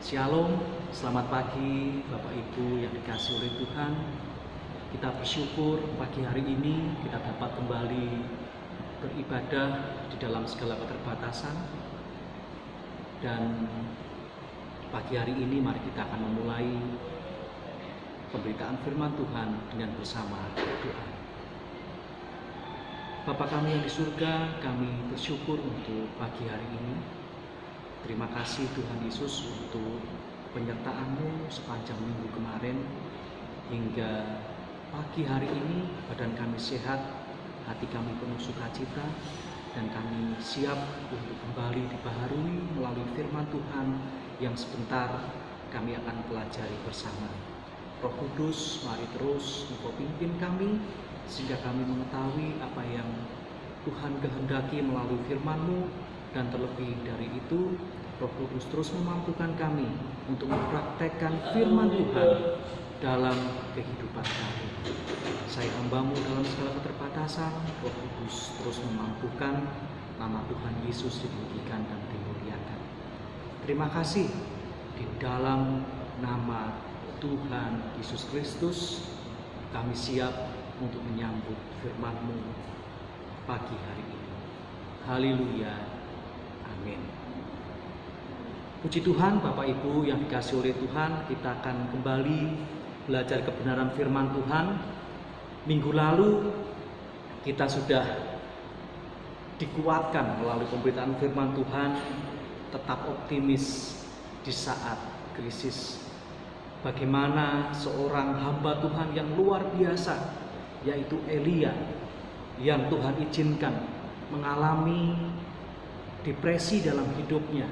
Shalom, selamat pagi Bapak Ibu yang dikasihi oleh Tuhan. Kita bersyukur pagi hari ini kita dapat kembali beribadah di dalam segala keterbatasan. Dan pagi hari ini mari kita akan memulai pemberitaan firman Tuhan dengan bersama doa. Bapa kami yang di surga, kami bersyukur untuk pagi hari ini. Terima kasih Tuhan Yesus untuk penyertaan-Mu sepanjang minggu kemarin hingga pagi hari ini. Badan kami sehat, hati kami penuh sukacita, dan kami siap untuk kembali dibaharui melalui firman Tuhan yang sebentar kami akan pelajari bersama. Roh Kudus, mari terus Engkau pimpin kami sehingga kami mengetahui apa yang Tuhan kehendaki melalui firman-Mu. Dan terlebih dari itu, Roh Kudus terus memampukan kami untuk mempraktekkan firman Tuhan dalam kehidupan kami. Saya hamba-Mu dalam segala keterbatasan, Roh Kudus terus memampukan. Nama Tuhan Yesus ditinggikan dan dimuliakan. Terima kasih di dalam nama Tuhan Yesus Kristus, kami siap untuk menyambut firman-Mu pagi hari ini. Haleluya. Amin. Puji Tuhan, Bapak Ibu yang dikasihi oleh Tuhan, kita akan kembali belajar kebenaran firman Tuhan. Minggu lalu kita sudah dikuatkan melalui pemberitaan firman Tuhan, tetap optimis di saat krisis. Bagaimana seorang hamba Tuhan yang luar biasa, yaitu Elia, yang Tuhan izinkan mengalami depresi dalam hidupnya,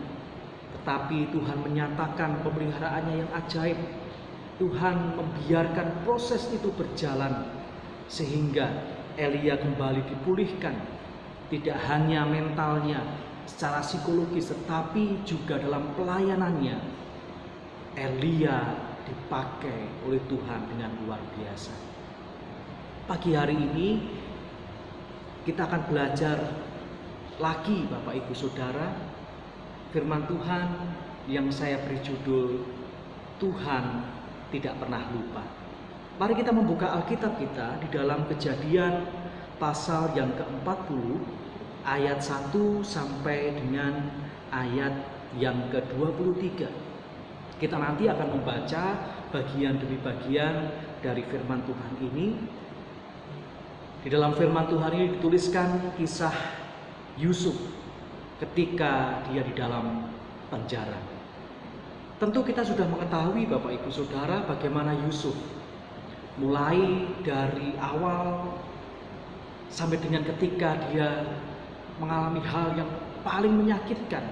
tetapi Tuhan menyatakan pemeliharaannya yang ajaib. Tuhan membiarkan proses itu berjalan sehingga Elia kembali dipulihkan, tidak hanya mentalnya, secara psikologis, tetapi juga dalam pelayanannya. Elia dipakai oleh Tuhan dengan luar biasa. Pagi hari ini kita akan belajar lagi Bapak Ibu Saudara firman Tuhan yang saya beri judul Tuhan tidak pernah lupa. Mari kita membuka Alkitab kita di dalam Kejadian pasal yang ke-40 ayat 1 sampai dengan ayat yang ke-23. Kita nanti akan membaca bagian demi bagian dari firman Tuhan ini. Di dalam firman Tuhan ini dituliskan kisah Yusuf ketika dia di dalam penjara. Tentu kita sudah mengetahui Bapak Ibu Saudara bagaimana Yusuf mulai dari awal sampai dengan ketika dia mengalami hal yang paling menyakitkan,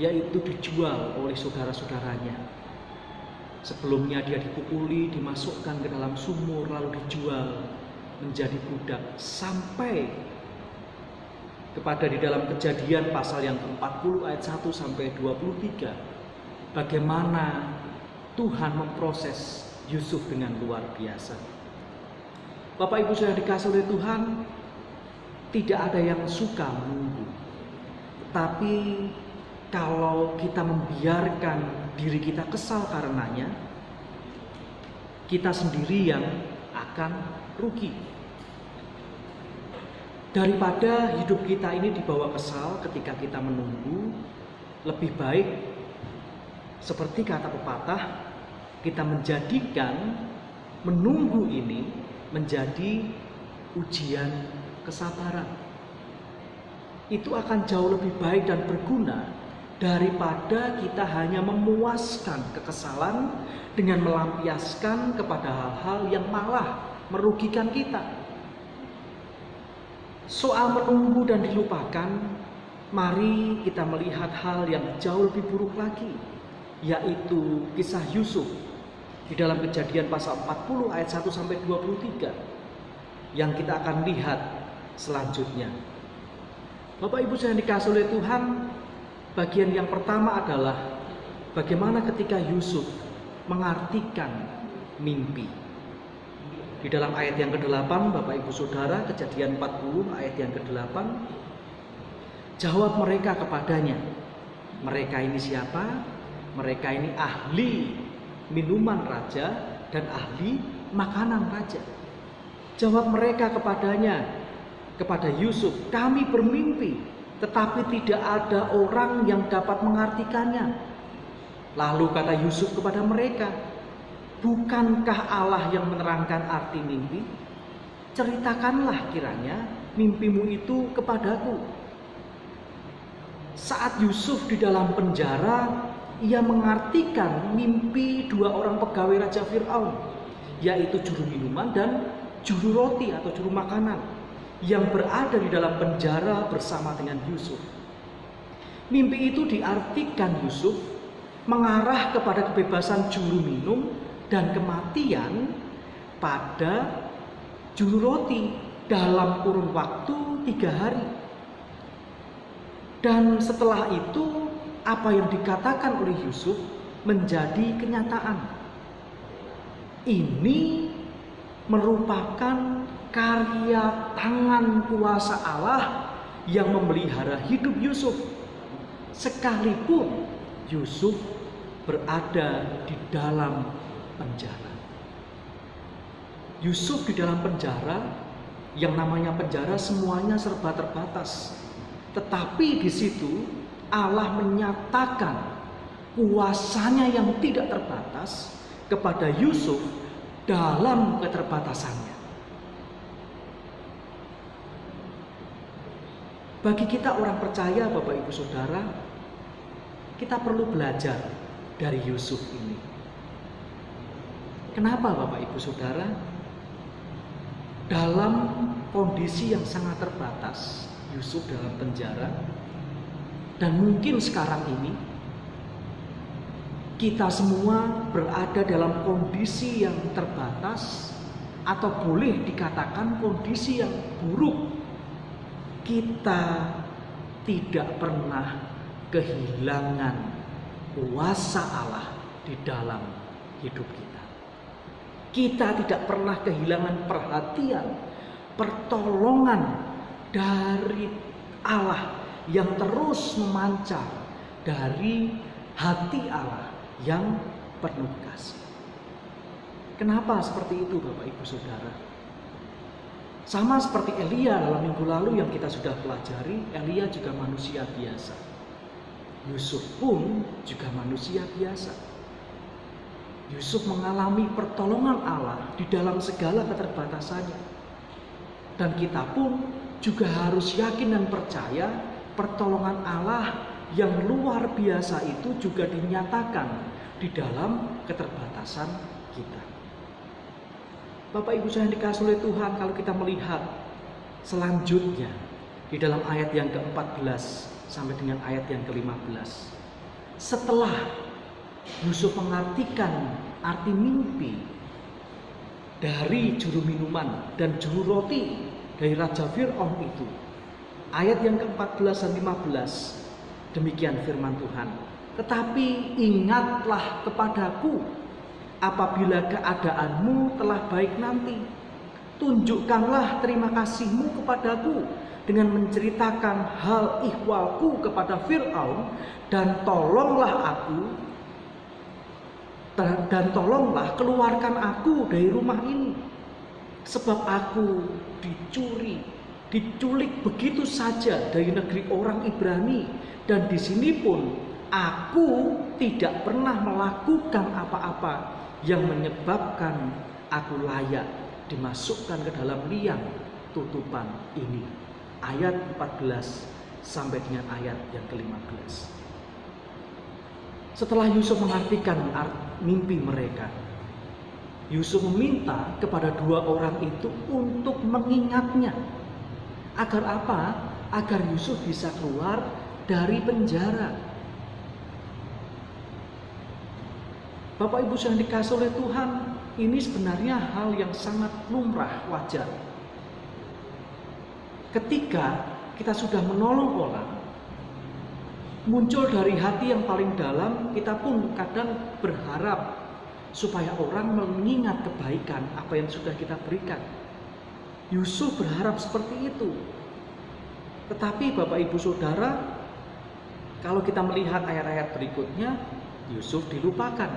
yaitu dijual oleh saudara-saudaranya. Sebelumnya dia dipukuli, dimasukkan ke dalam sumur, lalu dijual menjadi budak, sampai kepada di dalam Kejadian pasal yang ke-40 ayat 1 sampai 23, bagaimana Tuhan memproses Yusuf dengan luar biasa. Bapak Ibu sudah dikasihi oleh Tuhan, tidak ada yang suka menunggu. Tetapi kalau kita membiarkan diri kita kesal karenanya, kita sendiri yang akan rugi. Daripada hidup kita ini dibawa kesal ketika kita menunggu, lebih baik seperti kata pepatah, kita menjadikan menunggu ini menjadi ujian kesabaran. Itu akan jauh lebih baik dan berguna daripada kita hanya memuaskan kekesalan dengan melampiaskan kepada hal-hal yang malah merugikan kita. Soal menunggu dan dilupakan, mari kita melihat hal yang jauh lebih buruk lagi, yaitu kisah Yusuf di dalam Kejadian pasal 40 ayat 1 sampai 23 yang kita akan lihat selanjutnya. Bapak Ibu yang dikasihi oleh Tuhan, bagian yang pertama adalah bagaimana ketika Yusuf mengartikan mimpi. Di dalam ayat yang ke-8, Bapak Ibu Saudara, Kejadian 40 ayat yang ke-8, jawab mereka kepadanya. Mereka ini siapa? Mereka ini ahli minuman raja dan ahli makanan raja. Jawab mereka kepada Yusuf, kami bermimpi, tetapi tidak ada orang yang dapat mengartikannya. Lalu kata Yusuf kepada mereka, bukankah Allah yang menerangkan arti mimpi? Ceritakanlah kiranya mimpimu itu kepadaku. Saat Yusuf di dalam penjara, ia mengartikan mimpi dua orang pegawai Raja Fir'aun, yaitu juru minuman dan juru roti atau juru makanan, yang berada di dalam penjara bersama dengan Yusuf. Mimpi itu diartikan Yusuf mengarah kepada kebebasan juru minum dan kematian pada juru roti dalam kurun waktu 3 hari. Dan setelah itu apa yang dikatakan oleh Yusuf menjadi kenyataan. Ini merupakan karya tangan kuasa Allah yang memelihara hidup Yusuf, sekalipun Yusuf berada di dalam penjara. Yusuf di dalam penjara, yang namanya penjara semuanya serba terbatas, tetapi di situ Allah menyatakan kuasanya yang tidak terbatas kepada Yusuf dalam keterbatasannya. Bagi kita orang percaya, Bapak Ibu Saudara, kita perlu belajar dari Yusuf ini. Kenapa Bapak Ibu Saudara? Dalam kondisi yang sangat terbatas, Yusuf dalam penjara, dan mungkin sekarang ini kita semua berada dalam kondisi yang terbatas, atau boleh dikatakan kondisi yang buruk. Kita tidak pernah kehilangan kuasa Allah di dalam hidup kita. Kita tidak pernah kehilangan perhatian, pertolongan dari Allah yang terus memancar dari hati Allah yang penuh kasih. Kenapa seperti itu Bapak Ibu Saudara? Sama seperti Elia dalam minggu lalu yang kita sudah pelajari, Elia juga manusia biasa. Yusuf pun juga manusia biasa. Yusuf mengalami pertolongan Allah di dalam segala keterbatasannya. Dan kita pun juga harus yakin dan percaya pertolongan Allah yang luar biasa itu juga dinyatakan di dalam keterbatasan kita. Bapak Ibu saya dikasih oleh Tuhan, kalau kita melihat selanjutnya di dalam ayat yang ke-14 sampai dengan ayat yang ke-15. Setelah Yusuf mengartikan arti mimpi dari juru minuman dan juru roti dari Raja Fir'aun itu, ayat yang ke-14 dan 15, demikian firman Tuhan. Tetapi ingatlah kepadaku apabila keadaanmu telah baik nanti. Tunjukkanlah terima kasihmu kepadaku dengan menceritakan hal ihwalku kepada Fir'aun, dan tolonglah keluarkan aku dari rumah ini, sebab aku diculik begitu saja dari negeri orang Ibrani, dan di sini pun aku tidak pernah melakukan apa-apa yang menyebabkan aku layak dimasukkan ke dalam liang tutupan ini. Ayat 14 sampai dengan ayat yang ke-15. Setelah Yusuf mengartikan mimpi mereka, Yusuf meminta kepada dua orang itu untuk mengingatnya. Agar apa? Agar Yusuf bisa keluar dari penjara. Bapak Ibu yang dikasih oleh Tuhan, ini sebenarnya hal yang sangat lumrah, wajar. Ketika kita sudah menolong orang, muncul dari hati yang paling dalam, kita pun kadang berharap supaya orang mengingat kebaikan apa yang sudah kita berikan. Yusuf berharap seperti itu. Tetapi Bapak Ibu Saudara, kalau kita melihat ayat-ayat berikutnya, Yusuf dilupakan.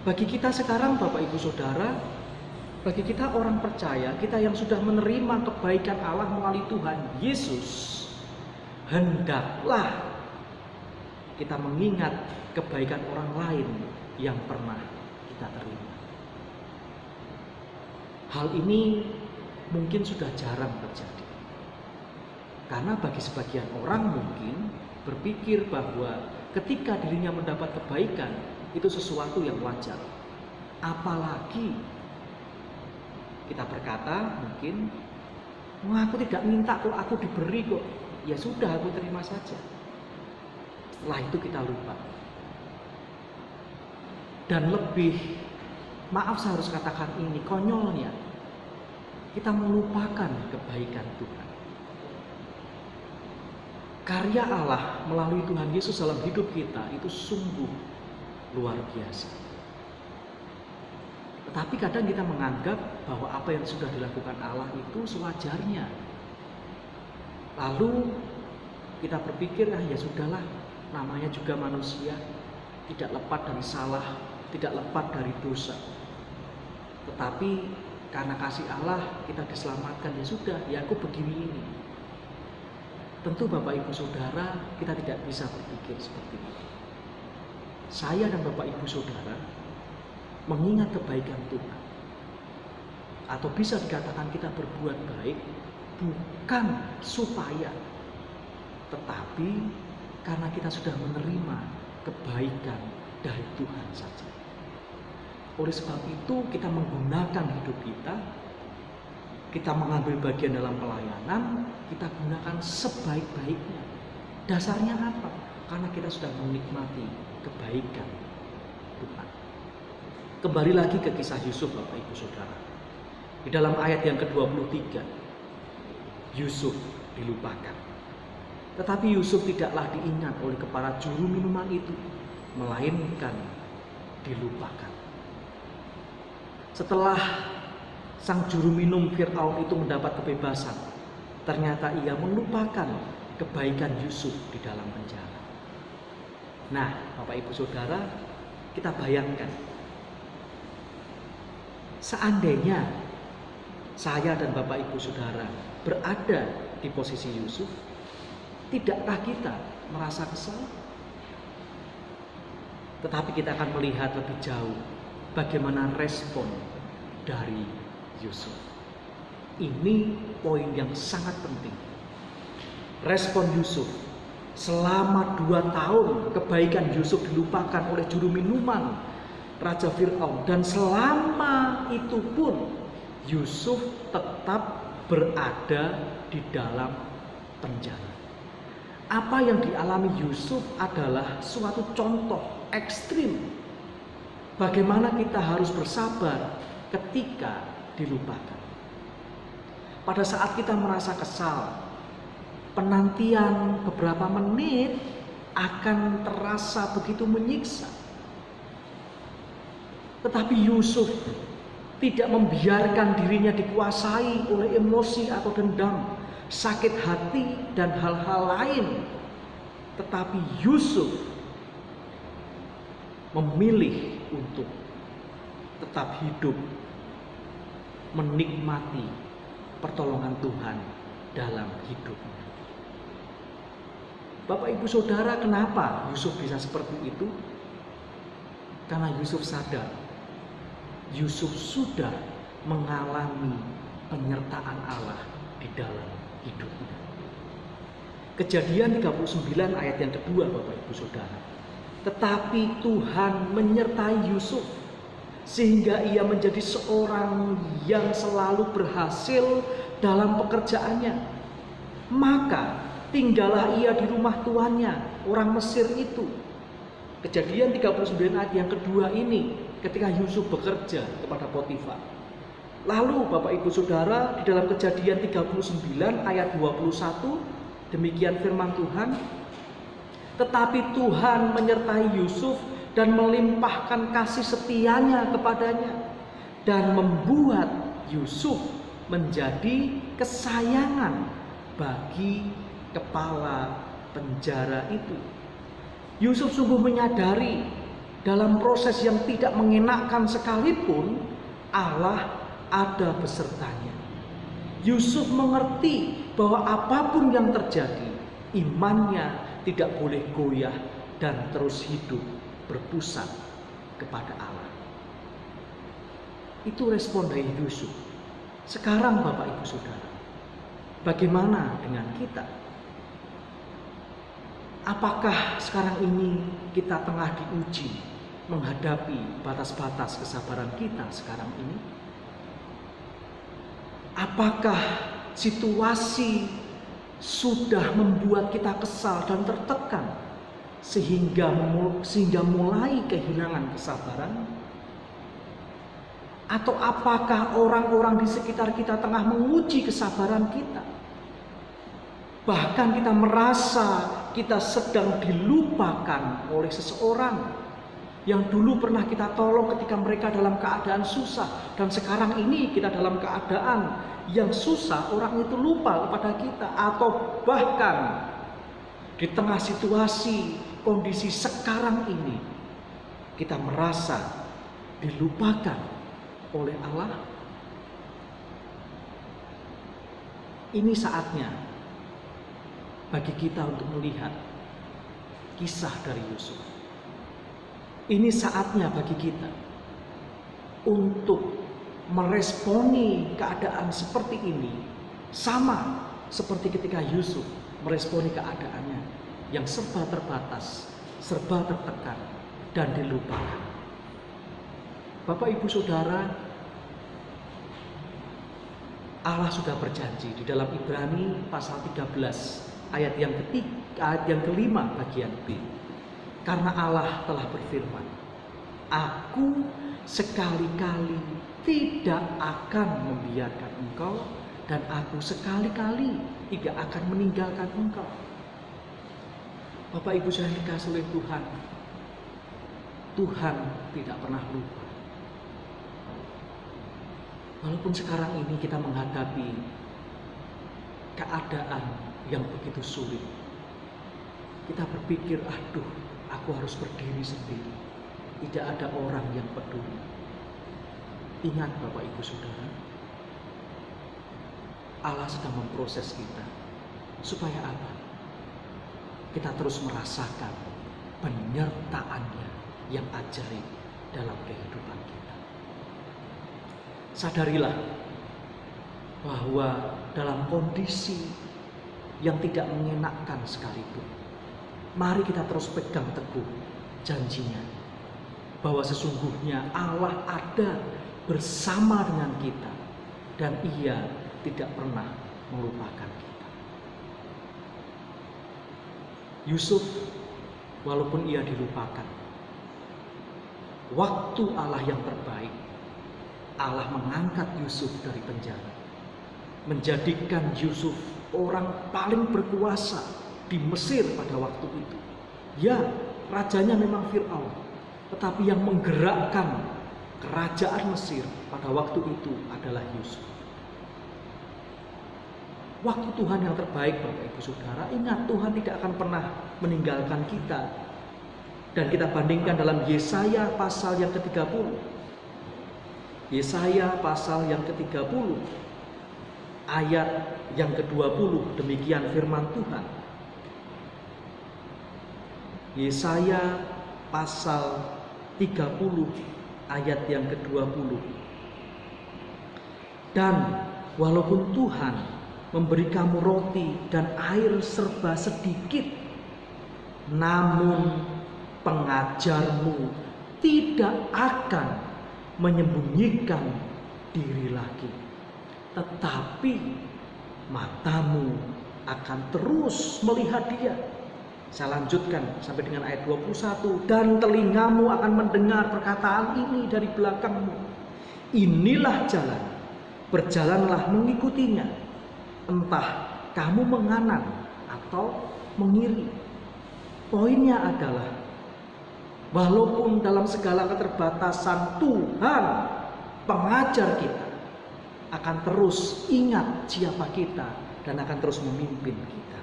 Bagi kita sekarang Bapak Ibu Saudara, bagi kita orang percaya, kita yang sudah menerima kebaikan Allah melalui Tuhan Yesus, hendaklah kita mengingat kebaikan orang lain yang pernah kita terima. Hal ini mungkin sudah jarang terjadi. Karena bagi sebagian orang mungkin berpikir bahwa ketika dirinya mendapat kebaikan itu sesuatu yang wajar. Apalagi kita berkata mungkin, aku tidak minta kok, aku diberi kok. Ya sudah, aku terima saja. Setelah itu kita lupa. Dan lebih, maaf saya harus katakan ini, konyolnya kita melupakan kebaikan Tuhan. Karya Allah melalui Tuhan Yesus dalam hidup kita itu sungguh luar biasa. Tetapi kadang kita menganggap bahwa apa yang sudah dilakukan Allah itu sewajarnya. Lalu kita berpikir, ya sudahlah, namanya juga manusia, tidak lepas dari salah, tidak lepas dari dosa. Tetapi karena kasih Allah kita diselamatkan, ya sudah, ya aku begini ini. Tentu Bapak Ibu Saudara, kita tidak bisa berpikir seperti itu. Saya dan Bapak Ibu Saudara mengingat kebaikan Tuhan, atau bisa dikatakan kita berbuat baik bukan supaya, tetapi karena kita sudah menerima kebaikan dari Tuhan saja. Oleh sebab itu kita menggunakan hidup kita mengambil bagian dalam pelayanan, kita gunakan sebaik-baiknya. Dasarnya apa? Karena kita sudah menikmati kebaikan Tuhan. Kembali lagi ke kisah Yusuf Bapak Ibu Saudara. Di dalam ayat yang ke-23, Yusuf dilupakan. Tetapi Yusuf tidaklah diingat oleh kepala juru minuman itu, melainkan dilupakan. Setelah sang juru minum Fir'aun itu mendapat kebebasan, ternyata ia melupakan kebaikan Yusuf di dalam penjara. Nah, Bapak Ibu Saudara, kita bayangkan, seandainya saya dan Bapak Ibu Saudara berada di posisi Yusuf, tidakkah kita merasa kesal? Tetapi kita akan melihat lebih jauh bagaimana respon dari Yusuf. Ini poin yang sangat penting. Respon Yusuf. Selama 2 tahun kebaikan Yusuf dilupakan oleh juru minuman Raja Fir'aun. Dan selama itu pun Yusuf tetap berada di dalam penjara. Apa yang dialami Yusuf adalah suatu contoh ekstrim bagaimana kita harus bersabar ketika dilupakan. Pada saat kita merasa kesal, penantian beberapa menit akan terasa begitu menyiksa. Tetapi Yusuf tidak membiarkan dirinya dikuasai oleh emosi atau dendam, sakit hati, dan hal-hal lain. Tetapi Yusuf memilih untuk tetap hidup, menikmati pertolongan Tuhan dalam hidupnya. Bapak Ibu Saudara, kenapa Yusuf bisa seperti itu? Karena Yusuf sadar Yusuf sudah mengalami penyertaan Allah di dalam hidupnya. Kejadian 39 ayat yang kedua, Bapak Ibu Saudara. Tetapi Tuhan menyertai Yusuf sehingga ia menjadi seorang yang selalu berhasil dalam pekerjaannya. Maka tinggallah ia di rumah tuannya, orang Mesir itu. Kejadian 39 ayat yang kedua ini ketika Yusuf bekerja kepada Potifar. Lalu Bapak Ibu Saudara, di dalam Kejadian 39 ayat 21 demikian firman Tuhan, tetapi Tuhan menyertai Yusuf dan melimpahkan kasih setianya kepadanya dan membuat Yusuf menjadi kesayangan bagi kepala penjara itu. Yusuf sungguh menyadari dalam proses yang tidak mengenakkan sekalipun, Allah ada besertanya. Yusuf mengerti bahwa apapun yang terjadi, imannya tidak boleh goyah dan terus hidup berpusat kepada Allah. Itu respon dari Yusuf. Sekarang Bapak Ibu Saudara, bagaimana dengan kita? Apakah sekarang ini kita tengah diuji menghadapi batas-batas kesabaran kita sekarang ini? Apakah situasi sudah membuat kita kesal dan tertekan sehingga mulai kehilangan kesabaran? Atau apakah orang-orang di sekitar kita tengah menguji kesabaran kita? Bahkan kita merasa kita sedang dilupakan oleh seseorang yang dulu pernah kita tolong ketika mereka dalam keadaan susah, dan sekarang ini kita dalam keadaan yang susah, orang itu lupa kepada kita. Atau bahkan di tengah situasi kondisi sekarang ini kita merasa dilupakan oleh Allah. Ini saatnya bagi kita untuk melihat kisah dari Yusuf. Ini saatnya bagi kita untuk meresponi keadaan seperti ini, sama seperti ketika Yusuf meresponi keadaannya yang serba terbatas, serba tertekan, dan dilupakan. Bapak Ibu Saudara, Allah sudah berjanji di dalam Ibrani pasal 13 ayat yang kelima bagian B. Karena Allah telah berfirman, Aku sekali-kali tidak akan membiarkan engkau, dan Aku sekali-kali tidak akan meninggalkan engkau. Bapak Ibu saya dikasihi oleh Tuhan, Tuhan tidak pernah lupa. Walaupun sekarang ini kita menghadapi keadaan yang begitu sulit, kita berpikir, aduh, aku harus berdiri sendiri, tidak ada orang yang peduli. Ingat Bapak Ibu Saudara, Allah sedang memproses kita. Supaya apa? Kita terus merasakan penyertaan-Nya yang ajaib dalam kehidupan kita. Sadarilah bahwa dalam kondisi yang tidak mengenakkan sekalipun, mari kita terus pegang teguh janjinya bahwa sesungguhnya Allah ada bersama dengan kita dan Ia tidak pernah melupakan kita. Yusuf, walaupun ia dilupakan, waktu Allah yang terbaik, Allah mengangkat Yusuf dari penjara, menjadikan Yusuf orang paling berkuasa di Mesir pada waktu itu. Ya, rajanya memang Fir'aun, tetapi yang menggerakkan kerajaan Mesir pada waktu itu adalah Yusuf. Waktu Tuhan yang terbaik, Bapak Ibu Saudara. Ingat, Tuhan tidak akan pernah meninggalkan kita. Dan kita bandingkan dalam Yesaya pasal yang ke-30. Yesaya pasal yang ke-30 ayat yang ke-20, demikian firman Tuhan. Yesaya pasal 30 ayat yang ke-20. Dan walaupun Tuhan memberi kamu roti dan air serba sedikit, namun pengajarmu tidak akan menyembunyikan diri lagi, tetapi matamu akan terus melihat Dia. Saya lanjutkan sampai dengan ayat 21. Dan telingamu akan mendengar perkataan ini dari belakangmu. Inilah jalan, berjalanlah mengikutinya, entah kamu menganan atau mengiri. Poinnya adalah, walaupun dalam segala keterbatasan, Tuhan pengajar kita akan terus ingat siapa kita dan akan terus memimpin kita.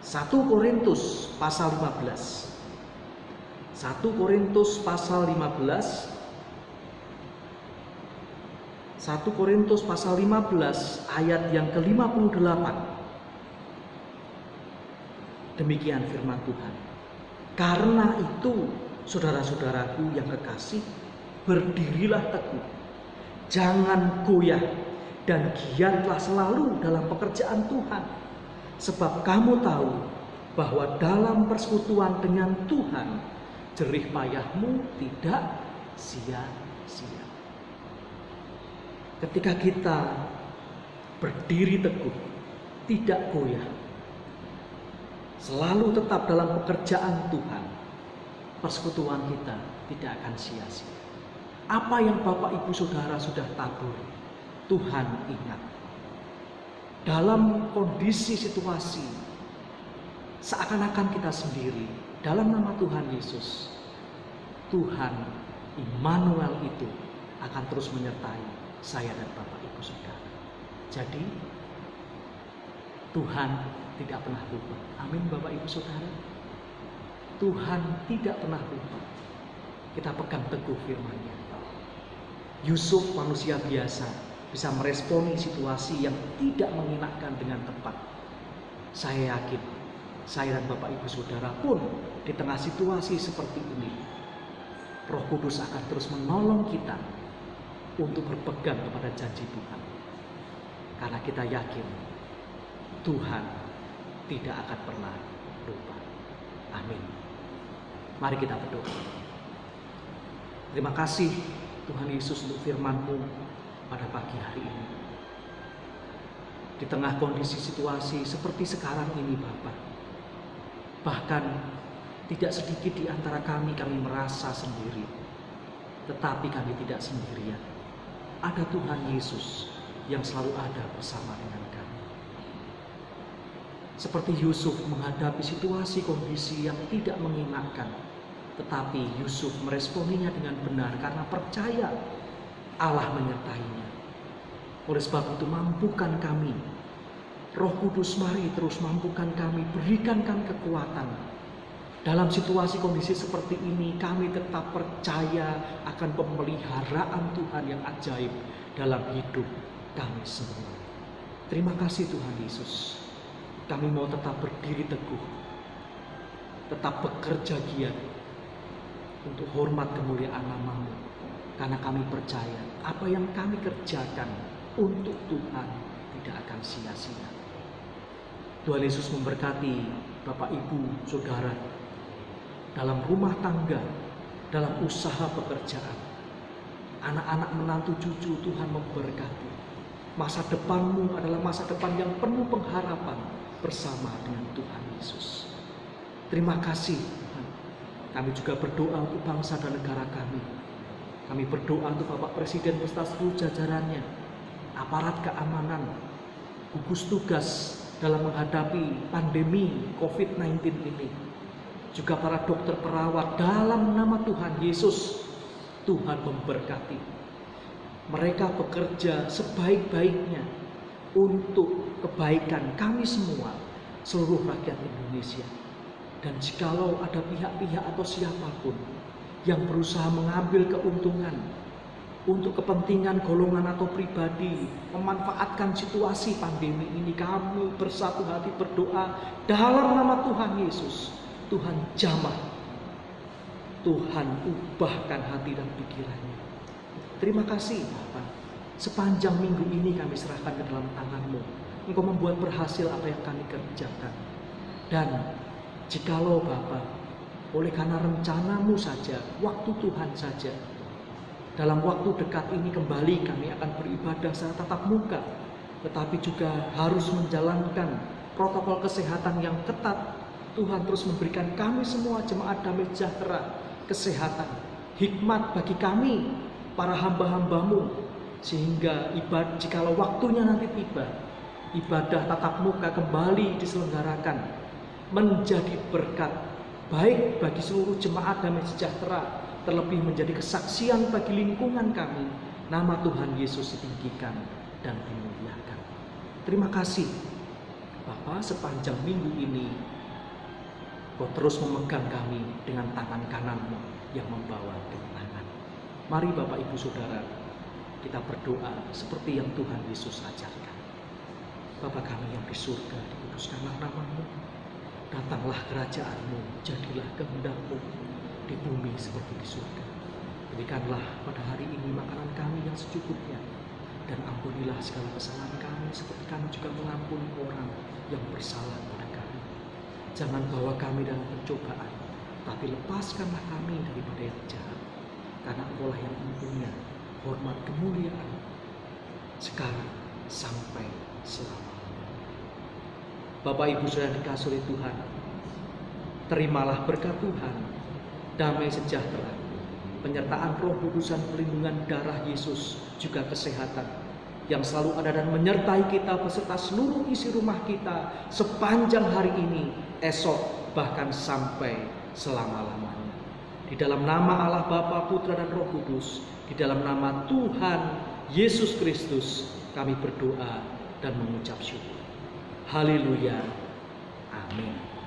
1 Korintus pasal 15 1 Korintus pasal 15. 1 Korintus pasal 15 ayat yang ke-58. Demikian firman Tuhan. Karena itu, saudara-saudaraku yang kekasih, berdirilah teguh, jangan goyah, dan giatlah selalu dalam pekerjaan Tuhan. Sebab kamu tahu bahwa dalam persekutuan dengan Tuhan, jerih payahmu tidak sia-sia. Ketika kita berdiri teguh, tidak goyah, selalu tetap dalam pekerjaan Tuhan, persekutuan kita tidak akan sia-sia. Apa yang Bapak Ibu Saudara sudah tabur, Tuhan ingat. Dalam kondisi situasi seakan-akan kita sendiri, dalam nama Tuhan Yesus, Tuhan Immanuel itu akan terus menyertai saya dan Bapak Ibu Saudara. Jadi Tuhan tidak pernah lupa. Amin Bapak Ibu Saudara. Tuhan tidak pernah lupa. Kita pegang teguh firman-Nya. Yusuf manusia biasa bisa meresponi situasi yang tidak mengenakan dengan tepat. Saya yakin saya dan Bapak Ibu Saudara pun di tengah situasi seperti ini, Roh Kudus akan terus menolong kita untuk berpegang kepada janji Tuhan. Karena kita yakin Tuhan tidak akan pernah lupa. Amin. Mari kita berdoa. Terima kasih Tuhan Yesus untuk firman-Mu pada pagi hari ini. Di tengah kondisi situasi seperti sekarang ini Bapa, bahkan tidak sedikit di antara kami merasa sendiri. Tetapi kami tidak sendirian. Ada Tuhan Yesus yang selalu ada bersama dengan kami. Seperti Yusuf menghadapi situasi kondisi yang tidak mengenakan, tetapi Yusuf meresponinya dengan benar karena percaya Allah menyertainya. Oleh sebab itu mampukan kami, Roh Kudus mari terus mampukan kami, berikan kami kekuatan. Dalam situasi kondisi seperti ini kami tetap percaya akan pemeliharaan Tuhan yang ajaib dalam hidup kami semua. Terima kasih Tuhan Yesus. Kami mau tetap berdiri teguh, tetap bekerja giat untuk hormat kemuliaan nama-Mu. Karena kami percaya apa yang kami kerjakan untuk Tuhan tidak akan sia-sia. Tuhan Yesus memberkati Bapak Ibu Saudara dalam rumah tangga, dalam usaha pekerjaan. Anak-anak menantu cucu Tuhan memberkati. Masa depanmu adalah masa depan yang penuh pengharapan bersama dengan Tuhan Yesus. Terima kasih Tuhan. Kami juga berdoa untuk bangsa dan negara kami. Kami berdoa untuk Bapak Presiden beserta seluruh jajarannya, aparat keamanan, gugus tugas dalam menghadapi pandemi COVID-19 ini. Juga para dokter perawat, dalam nama Tuhan Yesus, Tuhan memberkati. Mereka bekerja sebaik-baiknya untuk kebaikan kami semua, seluruh rakyat Indonesia. Dan jikalau ada pihak-pihak atau siapapun yang berusaha mengambil keuntungan untuk kepentingan golongan atau pribadi, memanfaatkan situasi pandemi ini, kami bersatu hati berdoa dalam nama Tuhan Yesus. Tuhan jamah, Tuhan ubahkan hati dan pikirannya. Terima kasih Bapa. Sepanjang minggu ini kami serahkan ke dalam tangan-Mu. Engkau membuat berhasil apa yang kami kerjakan. Dan jikalau Bapa, oleh karena rencana-Mu saja, waktu Tuhan saja, dalam waktu dekat ini kembali kami akan beribadah secara tatap muka, tetapi juga harus menjalankan protokol kesehatan yang ketat. Tuhan terus memberikan kami semua jemaat damai sejahtera kesehatan, hikmat bagi kami para hamba-hamba-Mu, sehingga jikalau waktunya nanti tiba, ibadah tatap muka kembali diselenggarakan menjadi berkat baik bagi seluruh jemaat damai sejahtera, terlebih menjadi kesaksian bagi lingkungan kami. Nama Tuhan Yesus ditinggikan dan dimuliakan. Terima kasih Bapa, sepanjang minggu ini Engkau terus memegang kami dengan tangan kanan-Mu yang membawa kemenangan. Mari Bapak Ibu Saudara, kita berdoa seperti yang Tuhan Yesus ajarkan. Bapa kami yang di surga, dikuduskanlah nama-Mu. Datanglah kerajaan-Mu, jadilah kehendak-Mu di bumi seperti di surga. Berikanlah pada hari ini makanan kami yang secukupnya, dan ampunilah segala kesalahan kami seperti kami juga mengampuni orang yang bersalah pada kami. Jangan bawa kami dalam pencobaan, tapi lepaskanlah kami daripada yang jahat. Karena Engkau-lah yang mempunyai hormat kemuliaan sekarang sampai selama-lamanya. Bapak Ibu Saudara dikasihi oleh Tuhan, terimalah berkat Tuhan, damai sejahtera, penyertaan Roh Kudus dan perlindungan darah Yesus, juga kesehatan yang selalu ada dan menyertai kita beserta seluruh isi rumah kita sepanjang hari ini, esok, bahkan sampai selama-lamanya. Di dalam nama Allah Bapa, Putra dan Roh Kudus, di dalam nama Tuhan Yesus Kristus, kami berdoa dan mengucap syukur. Haleluya. Amin.